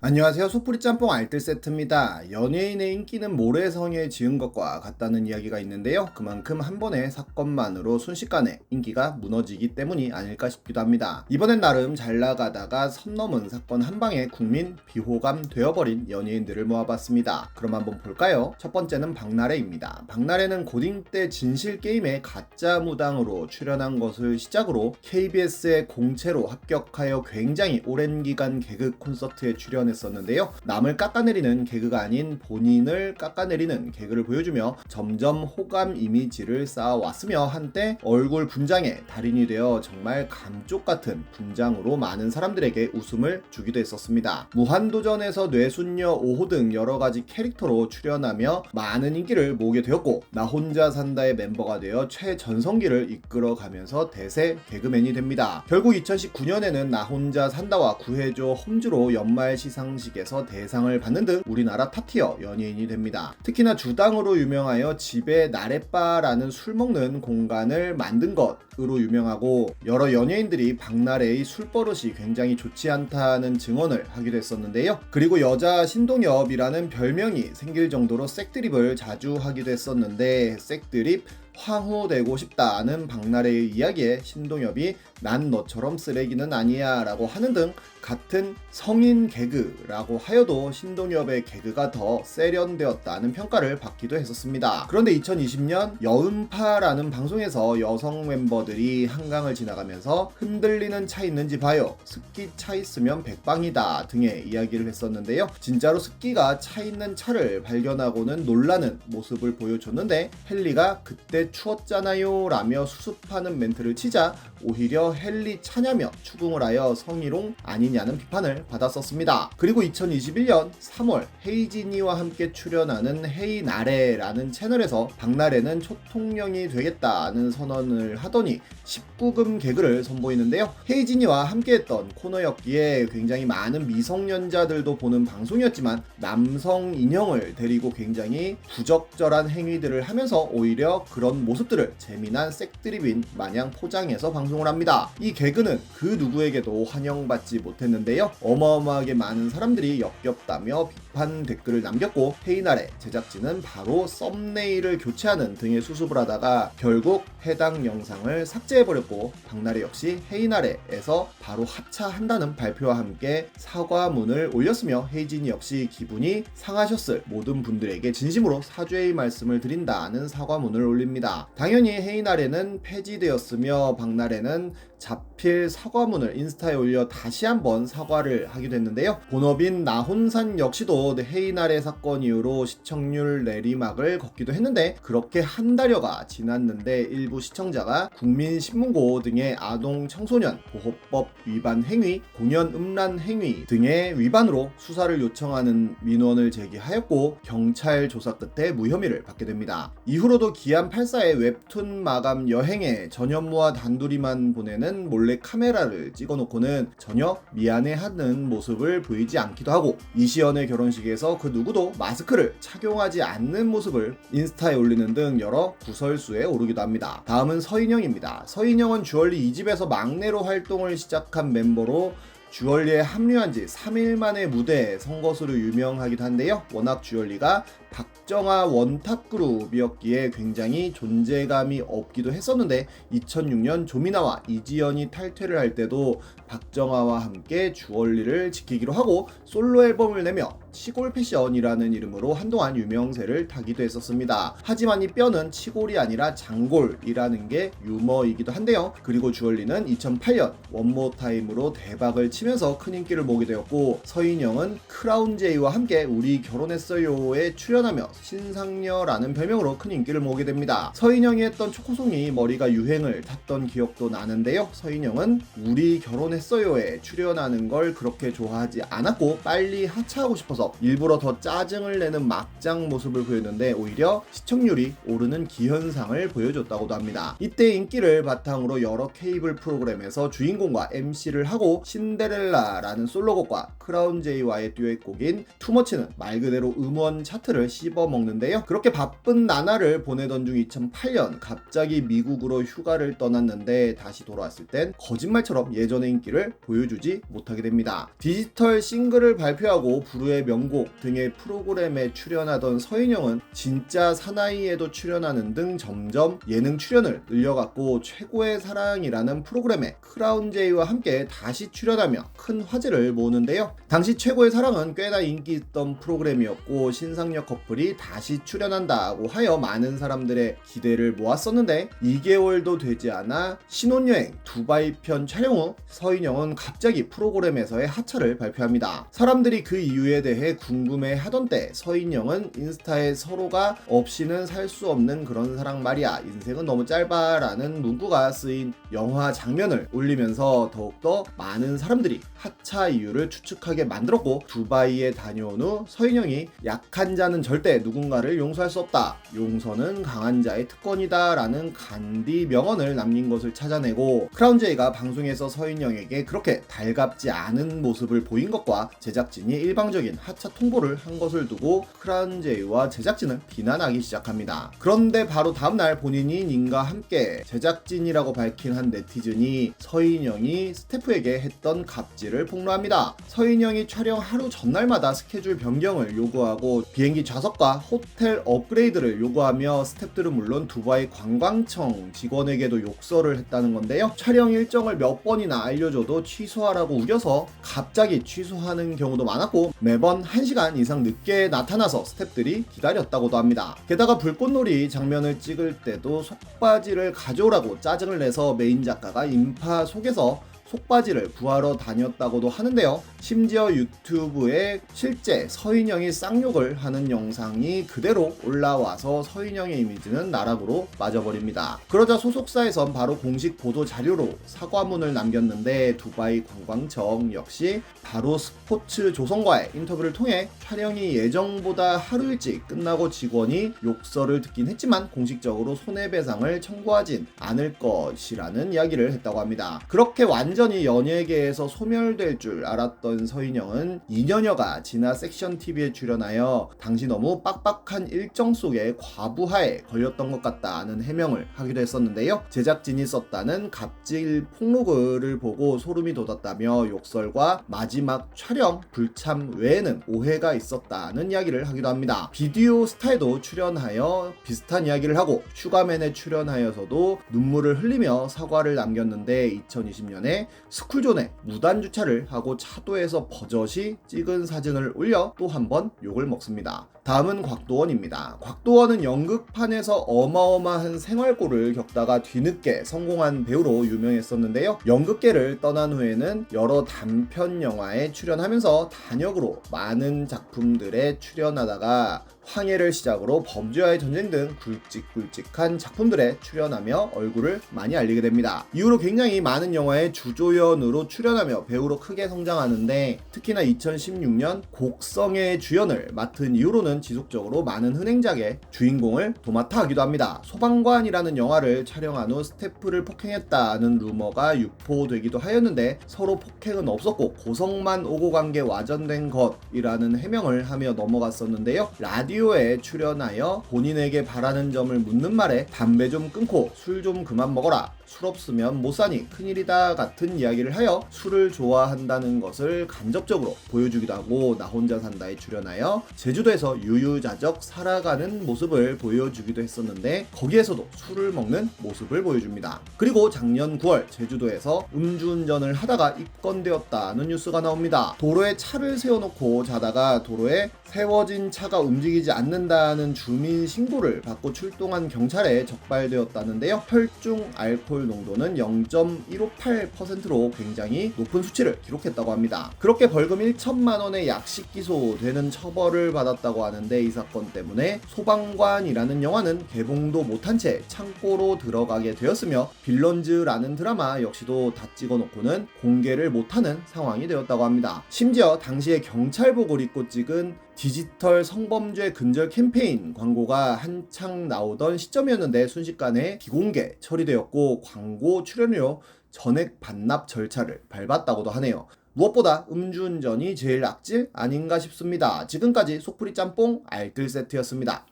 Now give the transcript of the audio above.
안녕하세요. 소프리 짬뽕 알뜰 세트입니다. 연예인의 인기는 모래성에 지은 것과 같다는 이야기가 있는데요. 그만큼 한 번의 사건만으로 순식간에 인기가 무너지기 때문이 아닐까 싶기도 합니다. 이번엔 나름 잘 나가다가 선 넘은 사건 한 방에 국민 비호감 되어버린 연예인들을 모아봤습니다. 그럼 한번 볼까요? 첫 번째는 박나래입니다. 박나래는 고딩 때 진실게임에 가짜 무당으로 출연한 것을 시작으로 KBS의 공채로 합격하여 굉장히 오랜 기간 개그 콘서트에 출연했었는데요. 남을 깎아내리는 개그가 아닌 본인을 깎아내리는 개그를 보여주며 점점 호감 이미지를 쌓아왔으며 한때 얼굴 분장에 달인이 되어 정말 감쪽 같은 분장으로 많은 사람들에게 웃음을 주기도 했었습니다. 무한도전에서 뇌순녀 5호 등 여러가지 캐릭터로 출연하며 많은 인기를 모으게 되었고 나 혼자 산다의 멤버가 되어 최전성기를 이끌어가면서 대세 개그맨이 됩니다. 결국 2019년에는 나 혼자 산다와 구해줘 홈즈로 연말 시상식에서 대상을 받는 등 우리나라 탑티어 연예인이 됩니다. 특히나 주당으로 유명하여 집에 나래바라는 술 먹는 공간을 만든 것으로 유명하고 여러 연예인들이 박나래의 술버릇이 굉장히 좋지 않다는 증언을 하기도 했었는데요. 그리고 여자 신동엽이라는 별명이 생길 정도로 색드립을 자주 하기도 했었는데 색드립 황후되고 싶다는 박나래의 이야기에 신동엽이 난 너처럼 쓰레기는 아니야 라고 하는 등 같은 성인 개그라고 하여도 신동엽의 개그가 더 세련되었다는 평가를 받기도 했었습니다. 그런데 2020년 여음파라는 방송에서 여성 멤버들이 한강을 지나가면서 흔들리는 차 있는지 봐요, 습기 차 있으면 백방이다 등의 이야기를 했었는데요. 진짜로 습기가 차 있는 차를 발견하고는 놀라는 모습을 보여줬는데 헨리가 그때 추웠잖아요 라며 수습하는 멘트를 치자 오히려 헨리 차냐며 추궁을 하여 성희롱 아니냐는 비판을 받았었습니다. 그리고 2021년 3월 헤이진이와 함께 출연하는 헤이나래라는 채널에서 박나래는 초통령이 되겠다는 선언을 하더니 19금 개그를 선보이는데요. 헤이진이와 함께했던 코너였기에 굉장히 많은 미성년자들도 보는 방송이었지만 남성 인형을 데리고 굉장히 부적절한 행위들을 하면서 오히려 그런 모습들을 재미난 색드립인 마냥 포장해서 방송을 합니다. 이 개그는 그 누구에게도 환영받지 못했는데요. 어마어마하게 많은 사람들이 역겹다며 비판 댓글을 남겼고 헤이나래 제작진은 바로 썸네일을 교체하는 등의 수습을 하다가 결국 해당 영상을 삭제해버렸고 박나래 역시 헤이나래에서 바로 하차한다는 발표와 함께 사과문을 올렸으며 헤이진이 역시 기분이 상하셨을 모든 분들에게 진심으로 사죄의 말씀을 드린다는 사과문을 올립니다. 당연히 헤이나래는 폐지되었으며 박나래는 자필 사과문을 인스타에 올려 다시 한번 사과를 하기도 했는데요. 본업인 나혼산 역시도 헤이나래 사건 이후로 시청률 내리막을 걷기도 했는데 그렇게 한 달여가 지났는데 일부 시청자가 국민신문고 등의 아동 청소년 보호법 위반 행위, 공연 음란 행위 등의 위반으로 수사를 요청하는 민원을 제기하였고 경찰 조사 끝에 무혐의를 받게 됩니다. 이후로도 기안 84의 웹툰 마감 여행에 전현무와 단둘이만 보내는 몰래 카메라를 찍어놓고는 전혀 미안해하는 모습을 보이지 않기도 하고 이시연의 결혼식에서 그 누구도 마스크를 착용하지 않는 모습을 인스타에 올리는 등 여러 구설수에 오르기도 합니다. 다음은 서인영입니다. 서인영은 주얼리 2집에서 막내로 활동을 시작한 멤버로 주얼리에 합류한 지 3일 만에 무대에 선 것으로 유명하기도 한데요. 워낙 주얼리가 박정아 원탑 그룹이었기에 굉장히 존재감이 없기도 했었는데 2006년 조미나와 이지연이 탈퇴를 할 때도 박정아와 함께 주얼리를 지키기로 하고 솔로 앨범을 내며 치골 패션이라는 이름으로 한동안 유명세를 타기도 했었습니다. 하지만 이 뼈는 치골이 아니라 장골이라는 게 유머이기도 한데요. 그리고 주얼리는 2008년 원모 타임으로 대박을 치면서 큰 인기를 모으게 되었고 서인영은 크라운 제이와 함께 우리 결혼했어요에 출연하며 신상녀라는 별명으로 큰 인기를 모으게 됩니다. 서인영이 했던 초코송이 머리가 유행을 탔던 기억도 나는데요. 서인영은 우리 결혼했어요에 출연하는 걸 그렇게 좋아하지 않았고 빨리 하차하고 싶어서 일부러 더 짜증을 내는 막장 모습을 보였는데 오히려 시청률이 오르는 기현상을 보여줬다고도 합니다. 이때 인기를 바탕으로 여러 케이블 프로그램에서 주인공과 MC를 하고 신데렐라라는 솔로곡과 크라운 제이와의 듀엣곡인 투머치는 말 그대로 음원 차트를 씹어 먹는데요. 그렇게 바쁜 나날을 보내던 중 2008년 갑자기 미국으로 휴가를 떠났는데 다시 돌아왔을 땐 거짓말처럼 예전의 인기를 보여주지 못하게 됩니다. 디지털 싱글을 발표하고 부르의 명곡 등의 프로그램에 출연하던 서인영은 진짜 사나이에도 출연하는 등 점점 예능 출연을 늘려갔고 최고의 사랑이라는 프로그램에 크라운제이와 함께 다시 출연하며 큰 화제를 모으는데요. 당시 최고의 사랑은 꽤나 인기 있던 프로그램이었고 신상력 커플이 다시 출연한다고 하여 많은 사람들의 기대를 모았었는데 2개월도 되지 않아 신혼여행 두바이 편 촬영 후 서인영은 갑자기 프로그램에서의 하차를 발표합니다. 사람들이 그 이유에 대해 궁금해하던 때 서인영은 인스타에 서로가 없이는 살 수 없는 그런 사랑 말이야, 인생은 너무 짧아 라는 문구가 쓰인 영화 장면을 올리면서 더욱더 많은 사람들이 하차 이유를 추측하게 만들었고, 두바이에 다녀온 후 서인영이 약한 자는 절대 누군가를 용서할 수 없다, 용서는 강한 자의 특권이다 라는 간디 명언을 남긴 것을 찾아내고, 크라운제이가 방송에서 서인영에게 그렇게 달갑지 않은 모습을 보인 것과 제작진이 일방적인 하차 통보를 한 것을 두고 크라운제이와 제작진을 비난하기 시작합니다. 그런데 바로 다음날 본인이 님과 함께 제작진이라고 밝힌 한 네티즌이 서인영이 스태프에게 했던 갑질을 폭로합니다. 서인영이 촬영 하루 전날마다 스케줄 변경을 요구하고 비행기 좌석과 호텔 업그레이드를 요구하며 스태프들은 물론 두바이 관광청 직원에게도 욕설을 했다는 건데요. 촬영 일정을 몇 번이나 알려줘도 취소하라고 우겨서 갑자기 취소하는 경우도 많았고 매번 1시간 이상 늦게 나타나서 스태프들이 기다렸다고도 합니다. 게다가 불꽃놀이 장면을 찍을 때도 속바지를 가져오라고 짜증을 내서 메인 작가가 인파 속에서 속바지를 구하러 다녔다고도 하는데요. 심지어 유튜브에 실제 서인영이 쌍욕을 하는 영상이 그대로 올라와서 서인영의 이미지는 나락으로 빠져버립니다. 그러자 소속사에선 바로 공식 보도 자료로 사과문을 남겼는데 두바이 관광청 역시 바로 스포츠 조선과의 인터뷰를 통해 촬영이 예정보다 하루 일찍 끝나고 직원이 욕설을 듣긴 했지만 공식적으로 손해배상을 청구하진 않을 것이라는 이야기를 했다고 합니다. 그렇게 완전히 연예계에서 소멸될 줄 알았던 서인영은 2년여가 지나 섹션 TV에 출연하여 당시 너무 빡빡한 일정 속에 과부하에 걸렸던 것 같다는 해명을 하기도 했었는데요. 제작진이 썼다는 갑질 폭로글을 보고 소름이 돋았다며 욕설과 마지막 촬영 불참 외에는 오해가 있었다는 이야기를 하기도 합니다. 비디오 스타에도 출연하여 비슷한 이야기를 하고 슈가맨에 출연하여서도 눈물을 흘리며 사과를 남겼는데 2020년에 스쿨존에 무단 주차를 하고 차도에서 버젓이 찍은 사진을 올려 또 한 번 욕을 먹습니다. 다음은 곽도원입니다. 곽도원은 연극판에서 어마어마한 생활고를 겪다가 뒤늦게 성공한 배우로 유명했었는데요. 연극계를 떠난 후에는 여러 단편 영화에 출연하면서 단역으로 많은 작품들에 출연하다가 황해를 시작으로 범죄와의 전쟁 등 굵직굵직한 작품들에 출연하며 얼굴을 많이 알리게 됩니다. 이후로 굉장히 많은 영화에 주조연으로 출연하며 배우로 크게 성장하는데 특히나 2016년 곡성의 주연을 맡은 이후로는 지속적으로 많은 흥행작의 주인공을 도맡아 하기도 합니다. 소방관이라는 영화를 촬영한 후 스태프를 폭행했다는 루머가 유포되기도 하였는데 서로 폭행은 없었고 고성만 오고 간 게 와전된 것이라는 해명을 하며 넘어갔었는데요. 라디오에 출연하여 본인에게 바라는 점을 묻는 말에 담배 좀 끊고 술 좀 그만 먹어라, 술 없으면 못 사니 큰일이다 같은 이야기를 하여 술을 좋아한다는 것을 간접적으로 보여주기도 하고 나 혼자 산다에 출연하여 제주도에서 유유자적 살아가는 모습을 보여주기도 했었는데 거기에서도 술을 먹는 모습을 보여줍니다. 그리고 작년 9월 제주도에서 음주운전을 하다가 입건되었다는 뉴스가 나옵니다. 도로에 차를 세워놓고 자다가 도로에 세워진 차가 움직이지 않는다는 주민 신고를 받고 출동한 경찰에 적발되었다는데요. 혈중 알코올 농도는 0.158%로 굉장히 높은 수치를 기록했다고 합니다. 그렇게 벌금 1천만 원의 약식 기소되는 처벌을 받았다고 하는데 이 사건 때문에 소방관이라는 영화는 개봉도 못한 채 창고로 들어가게 되었으며 빌런즈라는 드라마 역시도 다 찍어놓고는 공개를 못하는 상황이 되었다고 합니다. 심지어 당시에 경찰복을 입고 찍은 디지털 성범죄 근절 캠페인 광고가 한창 나오던 시점이었는데 순식간에 비공개 처리되었고 광고 출연료 전액 반납 절차를 밟았다고도 하네요. 무엇보다 음주운전이 제일 악질 아닌가 싶습니다. 지금까지 속풀이 짬뽕 알뜰 세트였습니다.